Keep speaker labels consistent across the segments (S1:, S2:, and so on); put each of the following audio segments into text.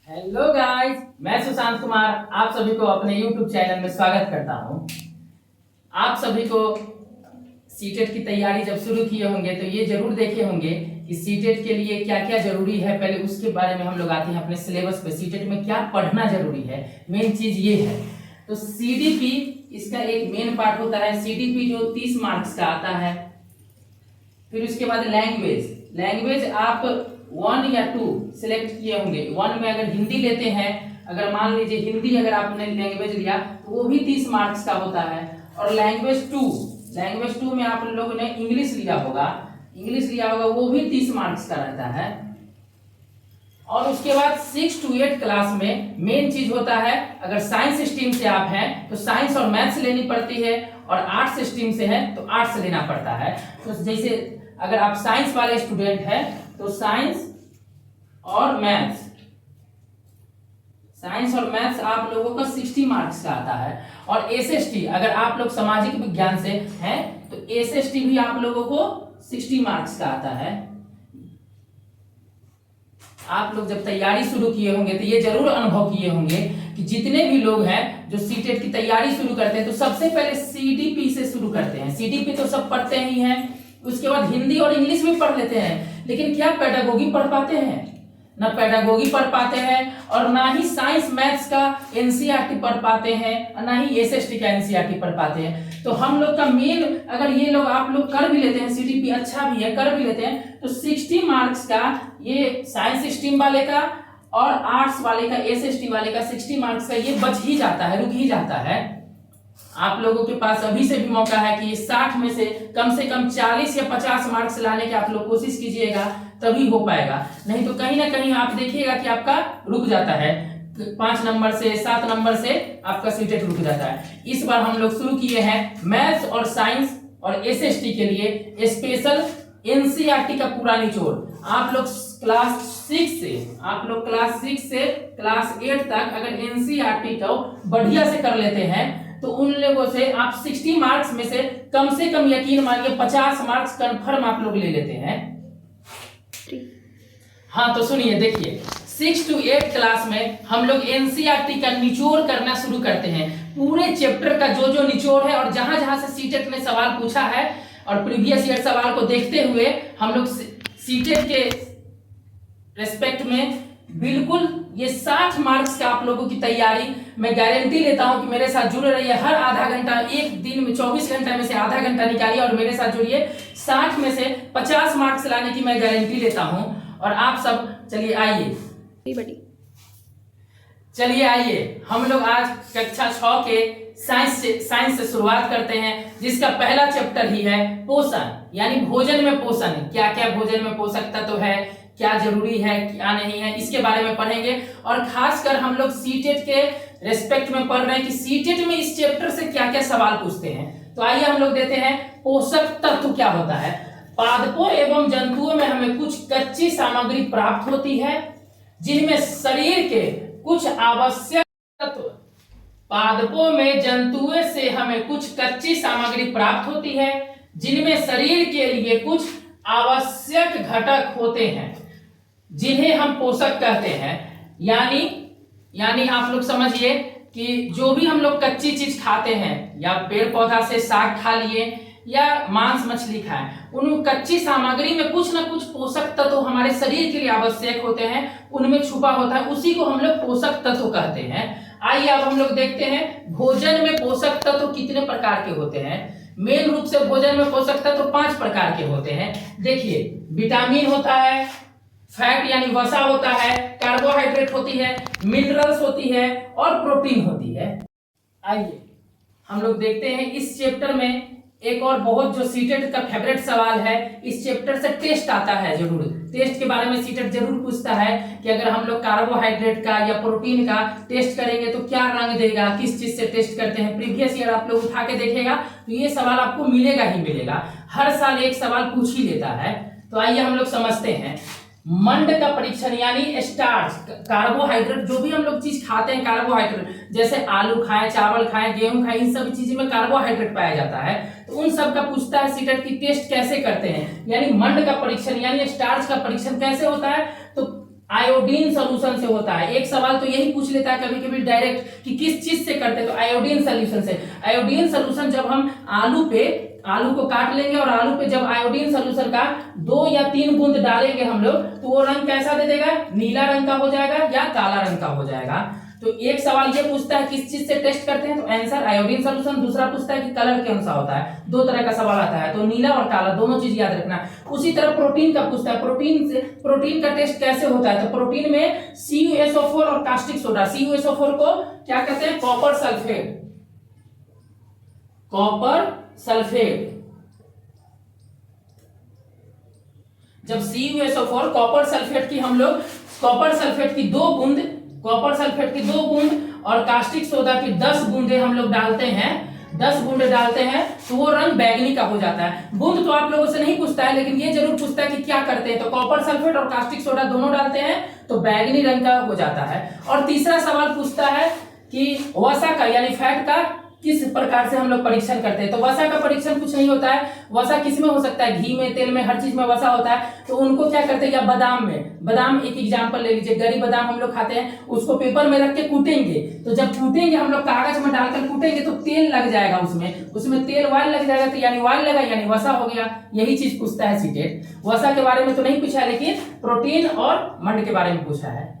S1: Hello guys, मैं सुशांत कुमार आप सभी को अपने YouTube चैनल में स्वागत करता हूं। आप सभी को सीटेट की तैयारी जब शुरू किए होंगे तो ये जरूर देखे होंगे कि सीटेट के लिए क्या क्या जरूरी है। पहले उसके बारे में हम लोग आते हैं अपने सिलेबस पे। सीटेट में क्या पढ़ना जरूरी है, मेन चीज ये है। तो CDP इसका एक मेन पार्ट होता है। CDP जो 30 मार्क्स का आता है। फिर उसके बाद लैंग्वेज आप 1 या 2 सिलेक्ट किए होंगे। 1 में अगर हिंदी लेते हैं, अगर मान लीजिए हिंदी अगर आपने लैंग्वेज लिया तो वो भी 30 मार्क्स का होता है। और लैंग्वेज 2 में आप लोगों ने इंग्लिश लिया होगा, वो भी 30 मार्क्स का रहता है। और उसके बाद 6 to 8 क्लास में मेन चीज होता है, अगर साइंस स्ट्रीम से आप हैं तो साइंस और मैथ्स लेनी पड़ती है, और आर्ट्स स्ट्रीम से हैं तो आर्ट्स लेना पड़ता है। तो जैसे अगर आप साइंस वाले स्टूडेंट हैं तो साइंस और मैथ्स आप लोगों का 60 मार्क्स का आता है। और SST अगर आप लोग सामाजिक विज्ञान से हैं तो SST भी आप लोगों को 60 मार्क्स का आता है। आप लोग जब तैयारी शुरू किए होंगे तो ये जरूर अनुभव किए होंगे कि जितने भी लोग हैं जो सीटेट की तैयारी शुरू करते हैं तो सबसे पहले CDP से शुरू करते हैं। CDP तो सब पढ़ते ही हैं, उसके बाद हिंदी और इंग्लिश भी पढ़ लेते हैं, लेकिन क्या पेडागोगी पढ़ पाते हैं? ना पेडागोगी पढ़ पाते हैं, और ना ही साइंस मैथ्स का NCERT पढ़ पाते हैं, और ना ही SST का NCERT पढ़ पाते हैं। तो हम लोग का मेन, अगर ये लोग आप लोग कर भी लेते हैं, CDP अच्छा भी है, कर भी लेते हैं, तो 60 मार्क्स का ये साइंस स्ट्रीम वाले का और आर्ट्स वाले का, SST वाले का 60 मार्क्स का ये बच ही जाता है, रुक ही जाता है। आप लोगों के पास अभी से भी मौका है कि 60 में से कम 40 या 50 मार्क्स लाने की आप लोग कोशिश कीजिएगा, तभी हो पाएगा। नहीं तो कहीं ना कहीं आप देखिएगा कि आपका रुक जाता है, 5 नंबर से 7 नंबर से आपका सीटेट रुक जाता है। इस बार हम लोग शुरू किए हैं मैथ्स और साइंस और SST के लिए स्पेशल NCERT का पूरा निचोड़। आप लोग क्लास 6 से क्लास 8 तक अगर NCERT को बढ़िया से कर लेते हैं तो उन लोगों से आप 60 मार्क्स में से कम यकीन मानिए 50 मार्क्स कंफर्म आप लोग ले लेते हैं। हाँ तो सुनिए, देखिए 6 to 8 क्लास में हम लोग NCERT का निचोड़ करना शुरू करते हैं। पूरे चैप्टर का जो निचोड़ है, और जहां जहां से सीटेट ने सवाल पूछा है और प्रीवियस ईयर सवाल को देखते हुए हम लोग सीटेट के रेस्पेक्ट में बिल्कुल ये 60 मार्क्स का आप लोगों की तैयारी मैं गारंटी लेता हूं कि मेरे साथ जुड़े रहिए। हर आधा घंटा, एक दिन में 24 घंटे में से आधा घंटा निकालिए और मेरे साथ जुड़िए। 60 में से 50 मार्क्स लाने की मैं गारंटी लेता हूं। और आप सब चलिए आइए हम लोग आज कक्षा 6 के साइंस से शुरुआत करते हैं, जिसका पहला चैप्टर ही है पोषण, यानी भोजन में पोषण। क्या क्या भोजन में पोषक तत्व है, क्या जरूरी है, क्या नहीं है, इसके बारे में पढ़ेंगे। और खासकर हम लोग सीटेट के रेस्पेक्ट में पढ़ रहे हैं कि सीटेट में इस चैप्टर से क्या क्या सवाल पूछते हैं। तो आइए हम लोग देते हैं पोषक तत्व क्या होता है। पादपों एवं जंतुओं में हमें कुछ कच्ची सामग्री प्राप्त होती है जिनमें शरीर के कुछ आवश्यक तत्व, पादपों में जंतुओं से हमें कुछ कच्ची सामग्री प्राप्त होती है जिनमें शरीर के लिए कुछ आवश्यक घटक होते हैं जिन्हें हम पोषक कहते हैं। यानी आप लोग समझिए कि जो भी हम लोग कच्ची चीज खाते हैं, या पेड़ पौधा से साग खा लिए या मांस मछली खाएं, उन कच्ची सामग्री में कुछ ना कुछ पोषक तत्व हमारे शरीर के लिए आवश्यक होते हैं, उनमें छुपा होता है, उसी को हम लोग पोषक तत्व कहते हैं। आइए अब हम लोग देखते हैं भोजन में पोषक तत्व कितने प्रकार के होते हैं। मेन रूप से भोजन में पोषक तत्व 5 प्रकार के होते हैं। देखिए, विटामिन होता है, फैट यानी वसा होता है, कार्बोहाइड्रेट होती है, मिनरल्स होती है और प्रोटीन होती है। आइए हम लोग देखते हैं इस चैप्टर में एक और बहुत जो सीटेट का फेवरेट सवाल है। इस चैप्टर से टेस्ट आता है, जरूर टेस्ट के बारे में सीटेट जरूर पूछता है कि अगर हम लोग कार्बोहाइड्रेट का या प्रोटीन का टेस्ट करेंगे तो क्या रंग देगा, किस चीज से टेस्ट करते हैं। प्रीवियस ईयर आप लोग उठा के देखेगा तो ये सवाल आपको मिलेगा ही मिलेगा। हर साल एक सवाल पूछ ही लेता है। तो आइए हम लोग समझते हैं मंड का परीक्षण, यानी स्टार्च, कार्बोहाइड्रेट, जो भी हम लोग चीज खाते हैं कार्बोहाइड्रेट, जैसे आलू खाएं, चावल खाएं, गेहूं खाएं, इन सब चीजों में कार्बोहाइड्रेट पाया जाता है। तो उन सब का पूछता है सीटेट की टेस्ट कैसे करते हैं, यानी मंड का परीक्षण यानी स्टार्च का परीक्षण कैसे होता है। तो आयोडीन सोल्यूशन से होता है। एक सवाल तो यही पूछ लेता है कभी कभी डायरेक्ट कि किस चीज से करते हैं, तो आयोडीन सोल्यूशन से। आयोडीन सोल्यूशन जब हम आलू को काट लेंगे और आलू पे जब आयोडीन सोल्यूशन का 2 या 3 बूंद डालेंगे हम लोग, तो वो रंग कैसा दे देगा, नीला रंग का हो जाएगा या काला रंग का हो जाएगा। तो एक सवाल ये पूछता है किस चीज से टेस्ट करते हैं, तो आंसर आयोडीन सोल्यूशन। दूसरा पूछता है कि कलर कौन सा होता है, 2 तरह का सवाल आता है, तो नीला और काला दोनों चीज याद रखना। उसी तरह प्रोटीन का पूछता है, प्रोटीन का टेस्ट कैसे होता है, तो प्रोटीन में CuSO4 और कास्टिक सोडा। CuSO4 को क्या कहते हैं, कॉपर सल्फेट। जब CuSO4 कॉपर सल्फेट की हम लोग कॉपर सल्फेट की 2 बूंद और कास्टिक सोडा की 10 बूंदे हम लोग डालते हैं, 10 बूंदे डालते हैं, तो वो रंग बैगनी का हो जाता है। बूंद तो आप लोगों से नहीं पूछता है, लेकिन ये जरूर पूछता है कि क्या करते हैं, तो कॉपर सल्फेट और कास्टिक सोडा दोनों डालते हैं तो बैगनी रंग का हो जाता है। और तीसरा सवाल पूछता है कि वसा का यानी फैट का किस प्रकार से हम लोग परीक्षण करते हैं, तो वसा का परीक्षण कुछ नहीं होता है। वसा किस में हो सकता है, घी में, तेल में, हर चीज में वसा होता है। तो उनको क्या करते हैं, या बादाम में, बादाम एक एग्जांपल ले लीजिए, गरी बादाम हम लोग खाते हैं, उसको पेपर में रख के कूटेंगे, तो जब कूटेंगे हम लोग कागज में डालकर कूटेंगे तो तेल लग जाएगा, उसमें तेल ऑयल लग जाएगा, तो यानी ऑयल लगा यानी वसा हो गया। यही चीज पूछता है सीटेट। वसा के बारे में तो नहीं पूछा है, लेकिन प्रोटीन और मंड के बारे में पूछा है।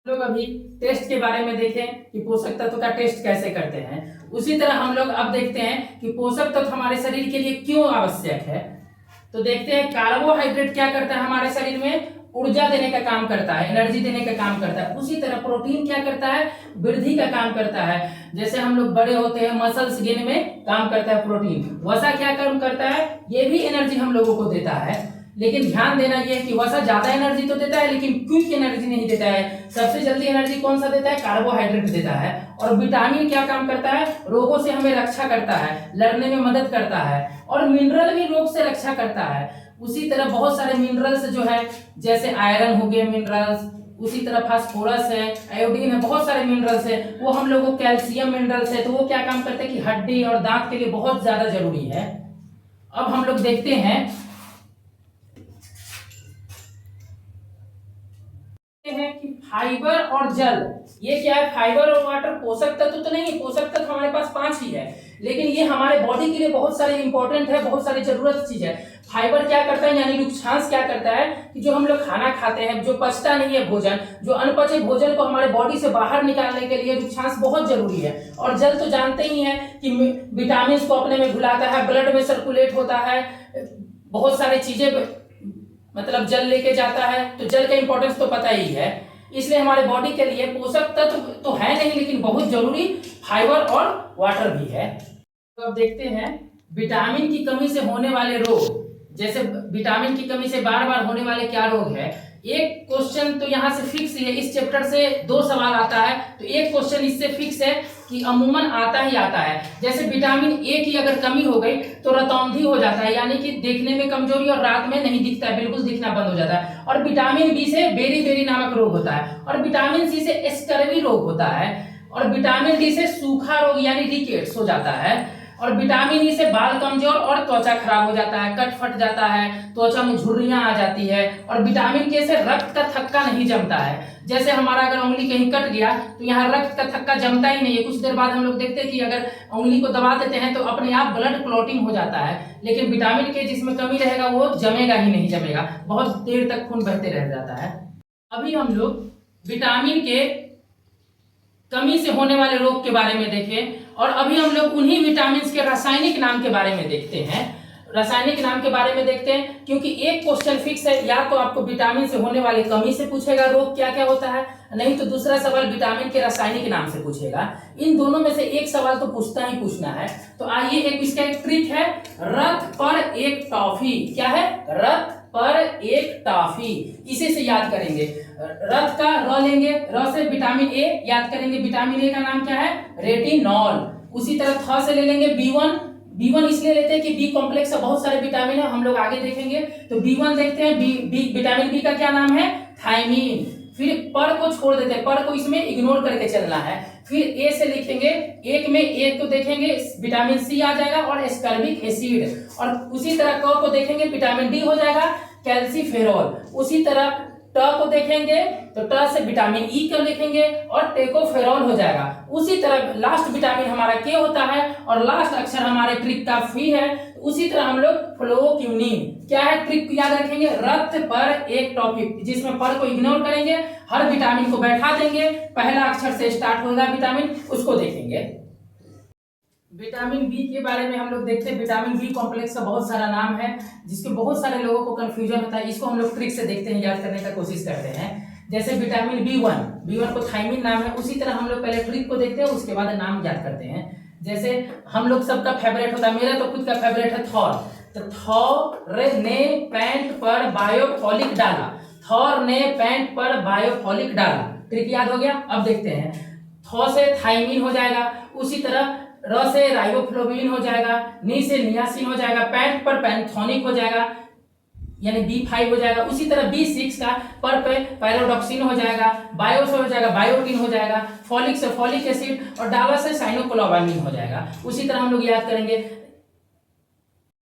S1: लोग अभी टेस्ट के बारे में देखें कि पोषक तत्व का टेस्ट कैसे करते हैं। उसी तरह हम लोग अब देखते हैं कि पोषक तत्व हमारे शरीर के लिए क्यों आवश्यक है। तो देखते हैं कार्बोहाइड्रेट क्या करता है, हमारे शरीर में ऊर्जा देने का काम करता है, एनर्जी देने का काम करता है। उसी तरह प्रोटीन क्या करता है, वृद्धि का काम करता है। जैसे हम लोग बड़े होते हैं, मसल्स गेन में काम करता है प्रोटीन। वसा क्या काम करता है, ये भी एनर्जी हम लोगों को देता है, लेकिन ध्यान देना यह है कि वसा ज्यादा एनर्जी तो देता है लेकिन क्विक एनर्जी नहीं देता है। सबसे जल्दी एनर्जी कौन सा देता है, कार्बोहाइड्रेट देता है। और विटामिन क्या काम करता है, रोगों से हमें रक्षा करता है, लड़ने में मदद करता है। और मिनरल भी रोग से रक्षा करता है। उसी तरह बहुत सारे मिनरल्स जो है, जैसे आयरन हो गए मिनरल्स, उसी तरह फास्फोरस है, आयोडीन है, बहुत सारे मिनरल्स है, वो हम लोगों को कैल्शियम मिनरल्स है, तो वो क्या काम करते हैं कि हड्डी और दांत के लिए बहुत ज्यादा जरूरी है। अब हम लोग देखते हैं कि फाइबर और जल, ये क्या है, फाइबर और वाटर पोषक तत्व तो नहीं है, पोषक तत्व हमारे पास 5 ही है, लेकिन ये हमारे बॉडी के लिए बहुत सारे इंपॉर्टेंट है, बहुत सारी जरूरत चीज है। फाइबर क्या करता है, यानी रुक्षांश क्या करता है कि जो हम लोग खाना खाते हैं, जो पचता नहीं है भोजन, जो अनपचे भोजन को हमारे बॉडी से बाहर निकालने के लिए रुक्षांश बहुत जरूरी है। और जल तो जानते ही हैं कि विटामिन को अपने में घुलाता है, ब्लड में सर्कुलेट होता है, बहुत सारी चीजें मतलब जल लेके जाता है, तो जल का इंपॉर्टेंस तो पता ही है। इसलिए हमारे बॉडी के लिए पोषक तत्व तो है नहीं, लेकिन बहुत जरूरी फाइबर और वाटर भी है। तो अब देखते हैं विटामिन की कमी से होने वाले रोग। जैसे विटामिन की कमी से बार बार होने वाले क्या रोग है, एक क्वेश्चन तो यहाँ से फिक्स है, इस चैप्टर से 2 सवाल आता है, तो एक क्वेश्चन इससे फिक्स है कि अमूमन आता ही आता है। जैसे विटामिन ए की अगर कमी हो गई तो रतौंधी हो जाता है, यानी कि देखने में कमजोरी और रात में नहीं दिखता है, बिल्कुल दिखना बंद हो जाता है। और विटामिन बी से बेरी नामक रोग होता है, और विटामिन सी से स्कर्वी रोग होता है, और विटामिन डी से सूखा रोग यानी रिकेट्स हो जाता है, और विटामिन ई से बाल कमजोर और त्वचा खराब हो जाता है, कट फट जाता है, त्वचा में झुर्रियां आ जाती है। और विटामिन के से रक्त का थक्का नहीं जमता है। जैसे हमारा अगर उंगली कहीं कट गया तो यहाँ रक्त का थक्का जमता ही नहीं है, कुछ देर बाद हम लोग देखते हैं कि अगर उंगली को दबा देते हैं तो अपने आप ब्लड क्लॉटिंग हो जाता है। लेकिन विटामिन के जिसमें कमी रहेगा वो जमेगा ही नहीं, जमेगा, बहुत देर तक खून बहते रह जाता है। अभी हम लोग विटामिन के कमी से होने वाले रोग के बारे में देखें, और अभी हम लोग उन्हीं विटामिन के रासायनिक नाम के बारे में देखते हैं। रासायनिक नाम के बारे में देखते हैं, क्योंकि एक क्वेश्चन फिक्स है, या तो आपको विटामिन से होने वाली कमी से पूछेगा रोग क्या क्या होता है, नहीं तो दूसरा सवाल विटामिन के रासायनिक नाम से पूछेगा। इन दोनों में से एक सवाल तो पूछता ही पूछना है। तो आइए इसका एक ट्रिक है, रथ पर एक टॉफी। क्या है, रथ पर एक टॉफी, इसी से याद करेंगे। रथ का र लेंगे, र से विटामिन ए याद करेंगे, विटामिन ए का नाम क्या है, रेटिनॉल। उसी तरह थ से ले लेंगे B1 इसलिए लेते हैं कि बी कॉम्प्लेक्स का बहुत सारे विटामिन है, हम लोग आगे देखेंगे। तो B1 देखते हैं, विटामिन बी का क्या नाम है, थायमीन। फिर पर को छोड़ देते हैं, पर को इसमें इग्नोर करके चलना है। फिर ए से लिखेंगे, एक में एक को देखेंगे विटामिन सी आ जाएगा और एस्कॉर्बिक एसिड। और उसी तरह क को देखेंगे विटामिन डी हो जाएगा कैल्सीफेरॉल। उसी तरह ट को देखेंगे तो ट से विटामिन ई को लिखेंगे और टेकोफेरॉल हो जाएगा। उसी तरह लास्ट विटामिन हमारा के होता है और लास्ट अक्षर हमारे ट्रिक का फी है। उसी तरह हम लोग फ्लोक्यूनिन, क्या है ट्रिक याद रखेंगे, रक्त पर एक टॉपिक जिसमें पर को इग्नोर करेंगे, हर विटामिन को बैठा देंगे, पहला अक्षर से स्टार्ट होगा विटामिन, उसको देखेंगे। विटामिन बी के बारे में हम लोग देखते हैं। विटामिन बी कॉम्प्लेक्स का बहुत सारा नाम है जिसके बहुत सारे लोगों को कंफ्यूजन होता है, इसको हम लोग ट्रिक से देखते हैं, याद करने का कोशिश करते हैं। जैसे विटामिन बी1 को थायमिन नाम है, उसी तरह हम लोग पहले ट्रिक को देखते हैं, उसके बाद नाम याद करते हैं। जैसे हम लोग सबका फेवरेट होता है, मेरा तो खुद का फेवरेट है थॉर, तो थॉर ने पैंट पर बायोफॉलिक डाला, थॉर ने पैंट पर बायोफॉलिक डाला, ट्रिक याद हो गया। अब देखते हैं, थॉ से थायमिन हो जाएगा, उसी तरह र से राइबोफ्लोविन हो जाएगा, नी से नियासिन हो जाएगा, पैंट पर पैंथोनिक हो जाएगा यानी B5 हो जाएगा, उसी तरह B6 का पर पे पैरोडॉक्सिन हो जाएगा, बायो से हो जाएगा बायोटिन हो जाएगा, फॉलिक से फॉलिक एसिड और डावा से साइनोक्लोबामिन हो जाएगा। उसी तरह हम लोग याद करेंगे